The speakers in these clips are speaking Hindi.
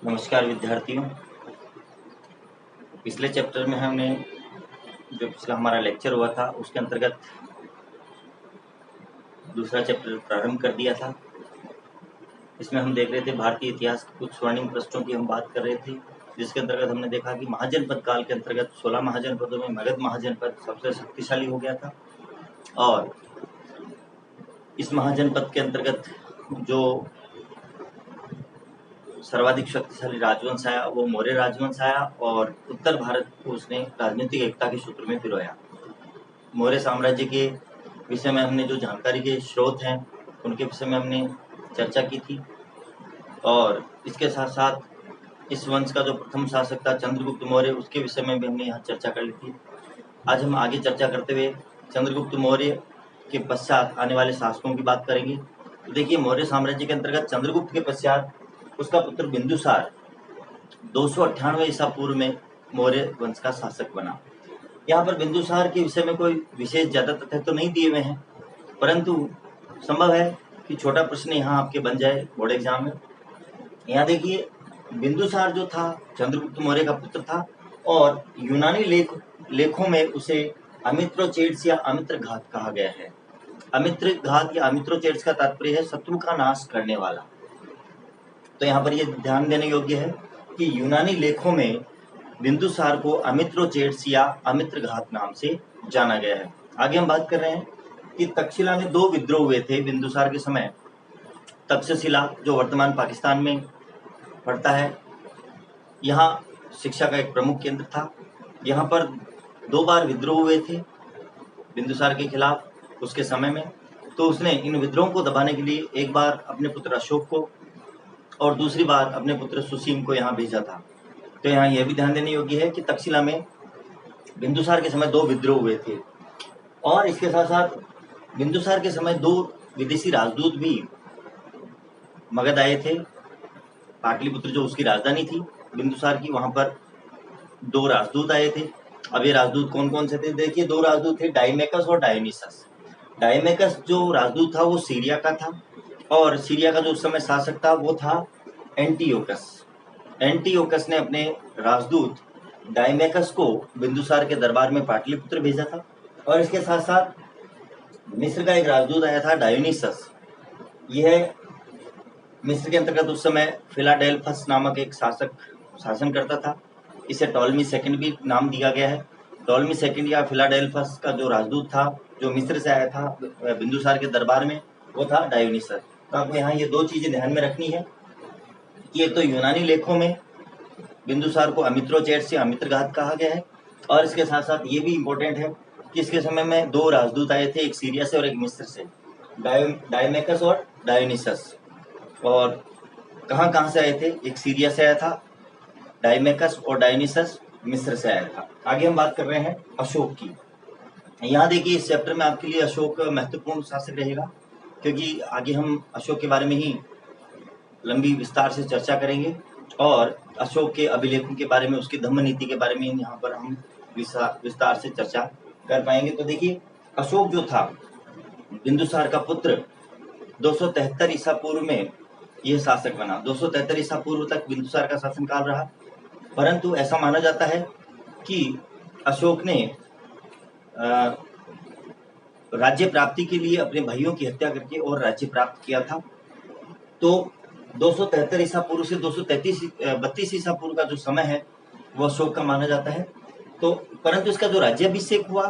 नमस्कार विद्यार्थियों। पिछले चैप्टर में हमने जो पिछला हमारा लेक्चर हुआ था उसके अंतर्गत दूसरा चैप्टर प्रारंभ कर दिया था। इसमें हम देख रहे थे भारतीय इतिहास के कुछ स्वर्णिम पृष्ठों की हम बात कर रहे थे, जिसके अंतर्गत हमने देखा कि महाजनपद काल के अंतर्गत 16 महाजनपदों में मगध महाजनपद सबसे शक्तिशाली हो गया था। और इस महाजनपद के अंतर्गत जो सर्वाधिक शक्तिशाली राजवंश आया वो मौर्य राजवंश आया और उत्तर भारत को उसने राजनीतिक एकता के सूत्र में पिरोया। मौर्य साम्राज्य के विषय में हमने जो जानकारी के स्रोत हैं उनके विषय में हमने चर्चा की थी, और इसके साथ साथ इस वंश का जो प्रथम शासक था चंद्रगुप्त मौर्य, उसके विषय में भी हमने यहाँ चर्चा कर ली थी। आज हम आगे चर्चा करते हुए चंद्रगुप्त मौर्य के पश्चात आने वाले शासकों की बात करेंगे। तो देखिए, मौर्य साम्राज्य के अंतर्गत चंद्रगुप्त के पश्चात उसका पुत्र बिंदुसार 298 ईसा पूर्व में मौर्य वंश का शासक बना। यहाँ पर बिंदुसार के विषय में कोई विशेष ज्यादा तथ्य तो नहीं दिए हुए हैं, परंतु संभव है कि छोटा प्रश्न यहाँ आपके बन जाए बोर्ड एग्जाम में। यहाँ देखिए, बिंदुसार जो था चंद्रगुप्त मौर्य का पुत्र था और यूनानी लेखों में उसे अमित्रोचेड्स या अमित्रघात कहा गया है। अमित्रघात या अमित्रोचेड्स का तात्पर्य है शत्रु का नाश करने वाला। तो यहाँ पर ये ध्यान देने योग्य है कि यूनानी लेखों में बिंदुसार को अमित्रोचेड्स या अमित्रघात नाम से जाना गया है। आगे हम बात कर रहे हैं कि तक्षशिला में 2 विद्रोह हुए थे बिंदुसार के समय। तक्षशिला जो वर्तमान पाकिस्तान में पड़ता है, यहाँ शिक्षा का एक प्रमुख केंद्र था। यहाँ पर 2 बार विद्रोह हुए थे बिंदुसार के खिलाफ उसके समय में। तो उसने इन विद्रोहों को दबाने के लिए एक बार अपने पुत्र अशोक को और दूसरी बार अपने पुत्र सुसीम को यहाँ भेजा था। तो यहाँ यह भी ध्यान देने योग्य है कि तक्षशिला में बिंदुसार के समय 2 विद्रोह हुए थे, और इसके साथ साथ बिंदुसार के समय 2 विदेशी राजदूत भी मगध आए थे। पाटलिपुत्र जो उसकी राजधानी थी बिंदुसार की, वहां पर 2 राजदूत आए थे। अब ये राजदूत कौन कौन से थे? देखिए, 2 राजदूत थे, डाइमेकस और डायोनिसस। डाइमेकस जो राजदूत था वो सीरिया का था, और सीरिया का जो उस समय शासक था वो था एंटियोकस। एंटियोकस ने अपने राजदूत डाइमेकस को बिंदुसार के दरबार में पाटलिपुत्र भेजा था। और इसके साथ साथ मिस्र का एक राजदूत आया था डायोनिसस। यह मिस्र के अंतर्गत उस समय फिलाडेल्फस नामक एक शासक शासन करता था। इसे टॉलमी सेकंड भी नाम दिया गया है। टॉलमी सेकंड या फिलाडेल्फस का जो राजदूत था जो मिस्र से आया था बिंदुसार के दरबार में, वो था डायोनिसस। तो आपको यहाँ ये 2 चीजें ध्यान में रखनी है कि एक तो यूनानी लेखों में बिंदुसार को अमित्रोचेड्स या अमित्रघात कहा गया है, और इसके साथ साथ ये भी इम्पोर्टेंट है कि इसके समय में 2 राजदूत आए थे, एक सीरिया से और एक मिस्र से, डाइमेकस और डायोनिसस। और कहाँ से आए थे? एक सीरिया से आया था डाइमेकस, और डायोनिसस मिस्र से आया था। आगे हम बात कर रहे हैं अशोक की। यहाँ देखिए, इस चैप्टर में आपके लिए अशोक महत्वपूर्ण शासक रहेगा, क्योंकि आगे हम अशोक के बारे में ही लंबी विस्तार से चर्चा करेंगे, और अशोक के अभिलेखों के बारे में, उसकी धम्म नीति के बारे में यहाँ पर हम विस्तार से चर्चा कर पाएंगे। तो देखिए, अशोक जो था बिंदुसार का पुत्र 273 ईसा पूर्व में यह शासक बना। 273 ईसा पूर्व तक बिंदुसार का शासनकाल रहा, परंतु ऐसा माना जाता है कि अशोक ने राज्य प्राप्ति के लिए अपने भाइयों की हत्या करके और राज्य प्राप्त किया था। तो 273 ईसा पूर्व से 232 ईसा पूर्व का जो समय है वो अशोक का माना जाता है। तो परंतु इसका जो राज्याभिषेक हुआ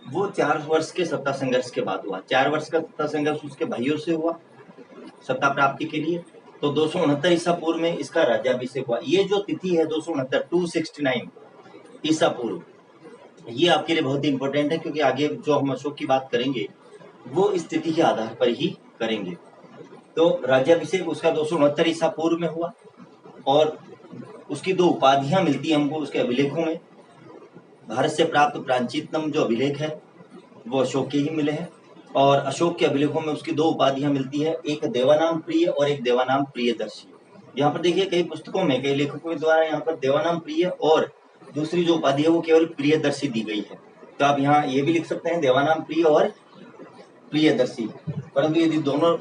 वो 4 वर्ष के सत्ता संघर्ष के बाद हुआ। 4 वर्ष का सत्ता संघर्ष उसके भाइयों से हुआ सत्ता प्राप्ति के लिए। तो 269 ईसा पूर्व में इसका राज्याभिषेक हुआ। ये जो तिथि है 269 ईसा पूर्व, ये आपके लिए बहुत ही इंपॉर्टेंट है, क्योंकि आगे जो हम अशोक की बात करेंगे वो इस तिथि के आधार पर ही करेंगे। तो राज्याभिषेक उसका 269 ईसा पूर्व में हुआ, और उसकी 2 उपाधियां मिलती हैं हमको उसके अभिलेखों में। भारत से प्राप्त प्राचीनतम जो अभिलेख है वो अशोक के ही मिले हैं, और अशोक के अभिलेखों में उसकी 2 उपाधियां मिलती है, एक देवानाम प्रिय और एक देवानाम प्रियदर्शी। यहाँ पर देखिए, कई पुस्तकों में, कई लेखकों के द्वारा यहाँ पर देवानाम प्रिय और दूसरी जो उपाधि है वो केवल प्रियदर्शी दी गई है। तो आप यहाँ ये भी लिख सकते हैं देवानाम प्रिय और प्रियदर्शी, परंतु यदि दोनों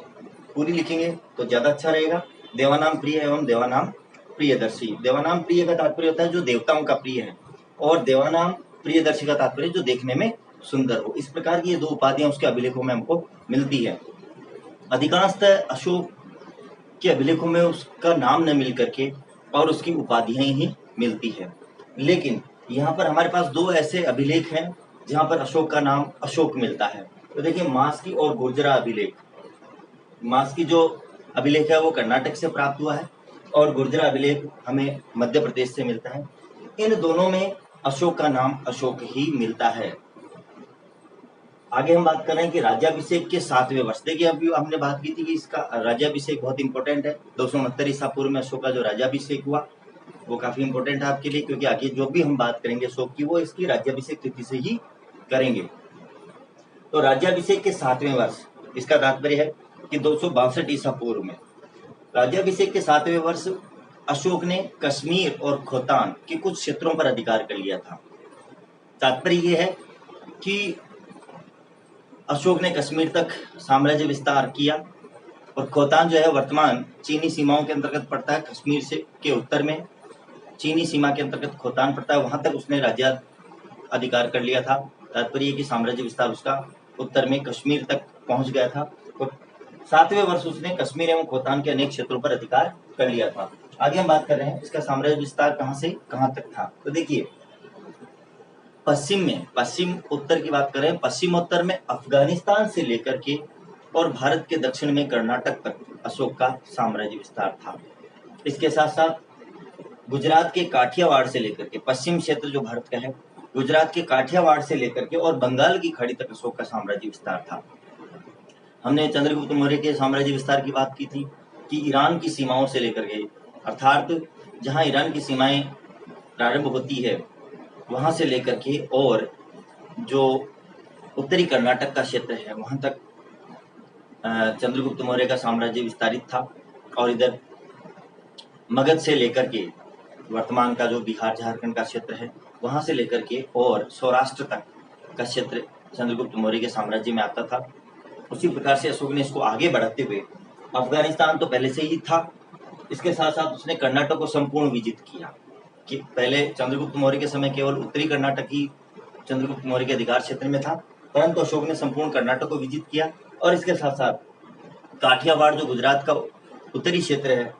पूरी लिखेंगे तो ज्यादा अच्छा रहेगा, देवानाम प्रिय एवं देवानाम प्रियदर्शी। देवानाम प्रिय का तात्पर्य होता है जो देवताओं का प्रिय है, और देवानाम प्रियदर्शी का तात्पर्य जो देखने में सुंदर हो। इस प्रकार की ये दो उपाधियां उसके अभिलेखों में हमको मिलती है। अधिकांशतः अशोक के अभिलेखों में उसका नाम न मिल करके और उसकी उपाधियां ही मिलती है। लेकिन यहाँ पर हमारे पास दो ऐसे अभिलेख हैं जहाँ पर अशोक का नाम अशोक मिलता है। तो देखिए, मास्की और गुर्जरा अभिलेख। मास्की जो अभिलेख है वो कर्नाटक से प्राप्त हुआ है और गुर्जरा अभिलेख हमें मध्य प्रदेश से मिलता है। इन दोनों में अशोक का नाम अशोक ही मिलता है। आगे हम बात कर रहे हैं कि राज्याभिषेक के 7वें वर्ष। देखिए, अभी हमने बात की थी कि इसका राज्याभिषेक बहुत इंपॉर्टेंट है। 269 ईसा पूर्व में अशोक का जो राज्याभिषेक हुआ वो काफी इंपॉर्टेंट है आपके लिए, क्योंकि आगे जो भी हम बात करेंगे अशोक की वो इसकी राज्याभिषेक तिथि से ही करेंगे। तो राज्याभिषेक के 7वें वर्ष, इसका तात्पर्य है कि 262 ईसा पूर्व में राज्याभिषेक के 7वें वर्ष अशोक ने कश्मीर और खोतान के कुछ क्षेत्रों पर अधिकार कर लिया था। तात्पर्य यह है कि अशोक ने कश्मीर तक साम्राज्य विस्तार किया और खोतान जो है वर्तमान चीनी सीमाओं के अंतर्गत पड़ता है। कश्मीर से के उत्तर में चीनी सीमा के अंतर्गत खोतान पड़ता है, वहां तक उसने राज्य अधिकार कर लिया था। तात्पर्य कि साम्राज्य विस्तार उसका उत्तर में कश्मीर तक पहुंच गया था। तो 7वें वर्ष उसने कश्मीर एवं खोतान के अनेक क्षेत्रों पर अधिकार कर लिया था। आगे हम बात कर रहे हैं इसका साम्राज्य विस्तार कहां से कहां तक था। तो देखिए, पश्चिम उत्तर की बात करें, पश्चिमोत्तर में अफगानिस्तान से लेकर के और भारत के दक्षिण में कर्नाटक तक अशोक का साम्राज्य विस्तार था। इसके साथ साथ गुजरात के काठियावाड़ से लेकर के, पश्चिम क्षेत्र जो भारत का है, गुजरात के काठियावाड़ से लेकर के और बंगाल की खाड़ी तक अशोक का साम्राज्य विस्तार था। हमने चंद्रगुप्त मौर्य के साम्राज्य विस्तार की बात की थी कि ईरान की सीमाओं से लेकर के, अर्थात जहां ईरान की सीमाएं प्रारंभ होती है वहां से लेकर के और जो उत्तरी कर्नाटक का क्षेत्र है वहां तक चंद्रगुप्त मौर्य का साम्राज्य विस्तारित था। और इधर मगध से लेकर के वर्तमान का जो बिहार झारखंड का क्षेत्र है वहां से लेकर के और सौराष्ट्र तक का क्षेत्र चंद्रगुप्त मौर्य के साम्राज्य में आता था। उसी प्रकार से अशोक ने इसको आगे बढ़ाते हुए, अफगानिस्तान तो पहले से ही था, इसके साथ साथ उसने कर्नाटक को संपूर्ण विजित किया। कि पहले चंद्रगुप्त मौर्य के समय केवल उत्तरी कर्नाटक ही चंद्रगुप्त मौर्य के अधिकार क्षेत्र में था, परंतु अशोक ने संपूर्ण कर्नाटक को विजित किया। और इसके साथ साथ काठियावाड़ जो गुजरात का उत्तरी क्षेत्र है,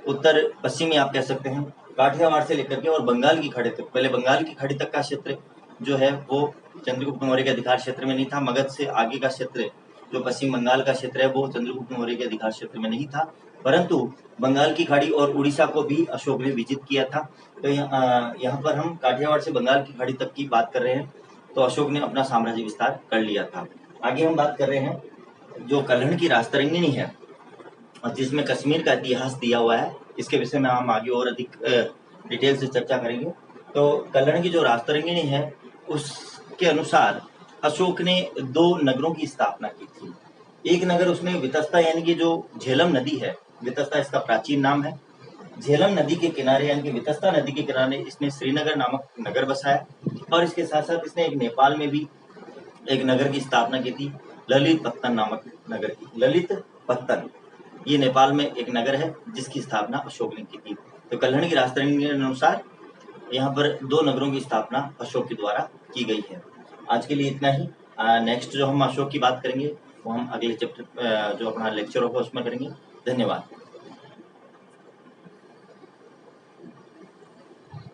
उत्तर पश्चिमी आप कह सकते हैं, काठियावाड़ से लेकर के और बंगाल की खाड़ी तक, पहले बंगाल की खाड़ी तक का क्षेत्र जो है वो चंद्रगुप्त मौर्य के अधिकार क्षेत्र में नहीं था। मगध से आगे का क्षेत्र जो पश्चिम बंगाल का क्षेत्र है वो चंद्रगुप्त मौर्य के अधिकार क्षेत्र में नहीं था, परंतु बंगाल की खाड़ी और उड़ीसा को भी अशोक ने विजित किया था। तो यहाँ पर हम काठियावाड़ से बंगाल की खाड़ी तक की बात कर रहे हैं, तो अशोक ने अपना साम्राज्य विस्तार कर लिया था। आगे हम बात कर रहे हैं जो कल्हड़ की राजतरंगिणी है और जिसमें कश्मीर का इतिहास दिया हुआ है, इसके विषय में हम आगे और अधिक डिटेल से चर्चा करेंगे। तो कल्हड़ की जो राजतरंगिणी है उसके अनुसार अशोक ने 2 नगरों की स्थापना की थी। एक नगर उसने वितस्ता यानी कि जो झेलम नदी है, वितस्ता इसका प्राचीन नाम है, झेलम नदी के किनारे यानी कि वितस्ता नदी के किनारे इसने श्रीनगर नामक नगर बसाया। और इसके साथ साथ इसने एक नेपाल में भी एक नगर की स्थापना की थी, ललित पत्तन नामक नगर की। ललित पत्तन ये नेपाल में एक नगर है जिसकी स्थापना अशोक ने की थी। तो कल्हड़ की राजतरंगिणी के अनुसार यहाँ पर 2 नगरों की स्थापना अशोक के द्वारा की गई है। आज के लिए इतना ही। नेक्स्ट जो हम अशोक की बात करेंगे वो हम अगले चैप्टर जो अपना लेक्चर होगा उसमें करेंगे। धन्यवाद।